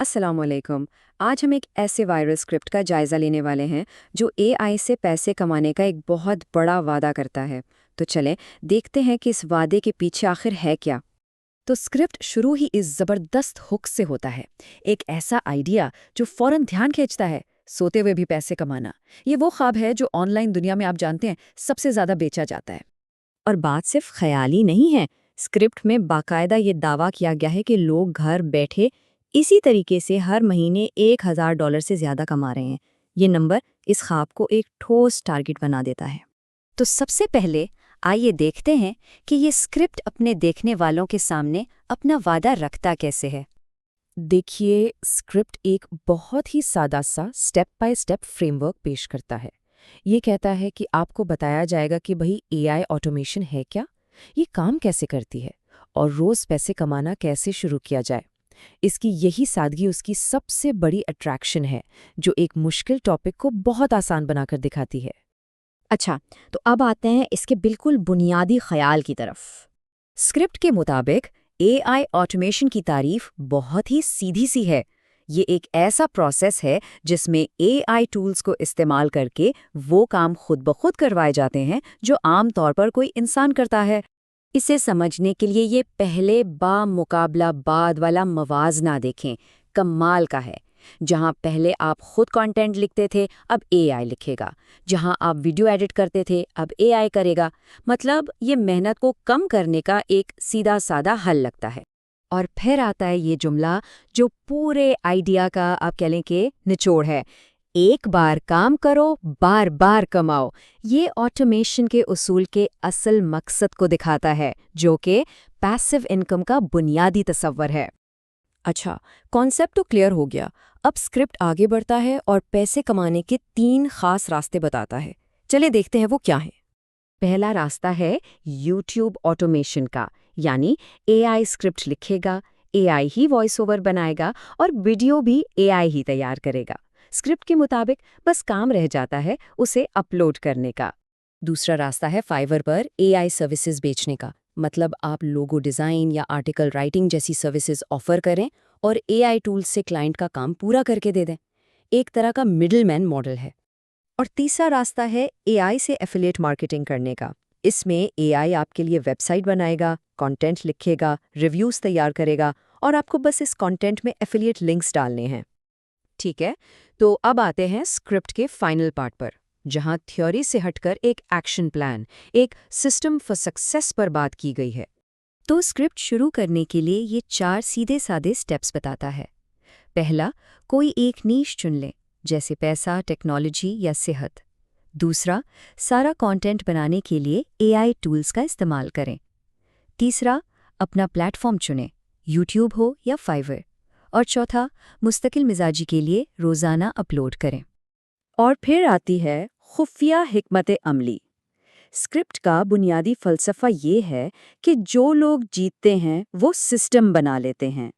अस्सलामुअलैकुम। आज हम एक ऐसे वायरल स्क्रिप्ट का जायजा लेने वाले हैं जो एआई से पैसे कमाने का एक बहुत बड़ा वादा करता है। तो चलें देखते हैं कि इस वादे के पीछे आखिर है क्या। तो स्क्रिप्ट शुरू ही इस जबरदस्त हुक से होता है। एक ऐसा आइडिया जो फौरन ध्यान खींचता है, सोते हुए भी पैसे कमाना। ये वो ख्वाब है जो ऑनलाइन दुनिया में आप जानते हैं सबसे ज्यादा बेचा जाता है। और बात सिर्फ ख्याली नहीं है। स्क्रिप्ट में बाकायदा ये दावा किया गया है कि लोग घर बैठे इसी तरीके से हर महीने $1000 से ज्यादा कमा रहे हैं। ये नंबर इस ख्वाब को एक ठोस टारगेट बना देता है। तो सबसे पहले आइए देखते हैं कि ये स्क्रिप्ट अपने देखने वालों के सामने अपना वादा रखता कैसे है। देखिए, स्क्रिप्ट एक बहुत ही सादा सा स्टेप बाय स्टेप फ्रेमवर्क पेश करता है। ये कहता है कि आपको बताया जाएगा कि भाई एआई ऑटोमेशन है क्या, ये काम कैसे करती है और रोज पैसे कमाना कैसे शुरू किया जाए। इसकी यही सादगी उसकी सबसे बड़ी अट्रैक्शन है, जो एक मुश्किल टॉपिक को बहुत आसान बनाकर दिखाती है। अच्छा, तो अब आते हैं इसके बिल्कुल बुनियादी ख्याल की तरफ। स्क्रिप्ट के मुताबिक एआई ऑटोमेशन की तारीफ बहुत ही सीधी सी है। ये एक ऐसा प्रोसेस है जिसमें एआई टूल्स को इस्तेमाल करके वो काम खुद ब खुद करवाए जाते हैं जो आम तौर पर कोई इंसान करता है। इसे समझने के लिए ये पहले बामुकाबला बाद वाला मवाजना देखें। कमाल का है। जहां पहले आप खुद कंटेंट लिखते थे, अब एआई लिखेगा। जहां आप वीडियो एडिट करते थे, अब एआई करेगा। मतलब ये मेहनत को कम करने का एक सीधा साधा हल लगता है। और फिर आता है ये जुमला जो पूरे आइडिया का आप कह लें कि निचोड़ है। एक बार काम करो, बार बार कमाओ। ये ऑटोमेशन के उसूल के असल मकसद को दिखाता है, जो कि पैसिव इनकम का बुनियादी तस्वर है। अच्छा, कॉन्सेप्ट तो क्लियर हो गया। अब स्क्रिप्ट आगे बढ़ता है और पैसे कमाने के 3 खास रास्ते बताता है। चलिए देखते हैं वो क्या है। पहला रास्ता है यूट्यूब ऑटोमेशन का, यानी एआई स्क्रिप्ट लिखेगा, एआई ही वॉइस ओवर बनाएगा और वीडियो भी एआई ही तैयार करेगा। स्क्रिप्ट के मुताबिक बस काम रह जाता है उसे अपलोड करने का। दूसरा रास्ता है फाइवर पर एआई सर्विसेज बेचने का। मतलब आप लोगो डिज़ाइन या आर्टिकल राइटिंग जैसी सर्विसेज ऑफर करें और एआई टूल्स से क्लाइंट का काम पूरा करके दे दें। एक तरह का मिडलमैन मॉडल है। और तीसरा रास्ता है एआई से एफिलिएट मार्केटिंग करने का। इसमें एआई आपके लिए वेबसाइट बनाएगा, कंटेंट लिखेगा, रिव्यूज़ तैयार करेगा और आपको बस इस कंटेंट में एफिलिएट लिंक्स डालने हैं। ठीक है, तो अब आते हैं स्क्रिप्ट के फाइनल पार्ट पर, जहां थ्योरी से हटकर एक एक्शन प्लान, एक सिस्टम फॉर सक्सेस पर बात की गई है। तो स्क्रिप्ट शुरू करने के लिए ये 4 सीधे साधे स्टेप्स बताता है। पहला, कोई एक नीश चुन लें, जैसे पैसा, टेक्नोलॉजी या सेहत। दूसरा, सारा कंटेंट बनाने के लिए एआई टूल्स का इस्तेमाल करें। तीसरा, अपना प्लेटफॉर्म चुनें, यूट्यूब हो या फाइवर। और चौथा, मुस्तकिल मिजाजी के लिए रोज़ाना अपलोड करें। और फिर आती है खुफिया हिकमत अमली। स्क्रिप्ट का बुनियादी फलसफा ये है कि जो लोग जीतते हैं वो सिस्टम बना लेते हैं।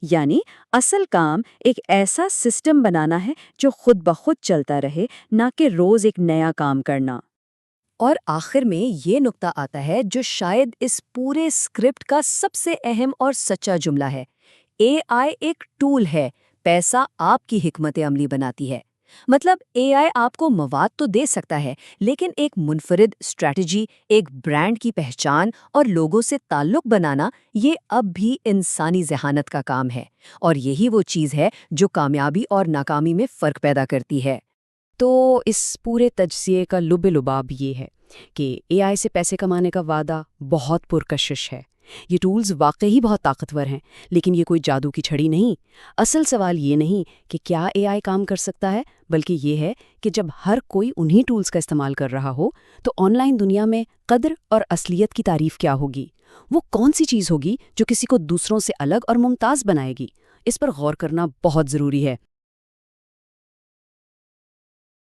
यानी असल काम एक ऐसा सिस्टम बनाना है जो खुद ब खुद चलता रहे, ना कि रोज एक नया काम करना। और आखिर में ये नुक्ता आता है जो शायद इस पूरे स्क्रिप्ट का सबसे अहम और सच्चा जुमला है। एआई एक टूल है, पैसा आपकी हिकमत अमली बनाती है। मतलब एआई आपको मवाद तो दे सकता है, लेकिन एक मुनफरिद स्ट्रैटेजी, एक ब्रांड की पहचान और लोगों से ताल्लुक बनाना, ये अब भी इंसानी ज़हानत का काम है। और यही वो चीज़ है जो कामयाबी और नाकामी में फ़र्क पैदा करती है। तो इस पूरे तजज़िये का लुब-ए-लुबाब ये है कि एआई से पैसे कमाने का वादा बहुत पुरकशिश है। ये टूल्स वाकई बहुत ताकतवर हैं, लेकिन ये कोई जादू की छड़ी नहीं। असल सवाल ये नहीं कि क्या एआई काम कर सकता है, बल्कि ये है कि जब हर कोई उन्हीं टूल्स का इस्तेमाल कर रहा हो, तो ऑनलाइन दुनिया में कद्र और असलियत की तारीफ क्या होगी? वो कौन सी चीज़ होगी जो किसी को दूसरों से अलग और मुमताज़ बनाएगी? इस पर गौर करना बहुत ज़रूरी है।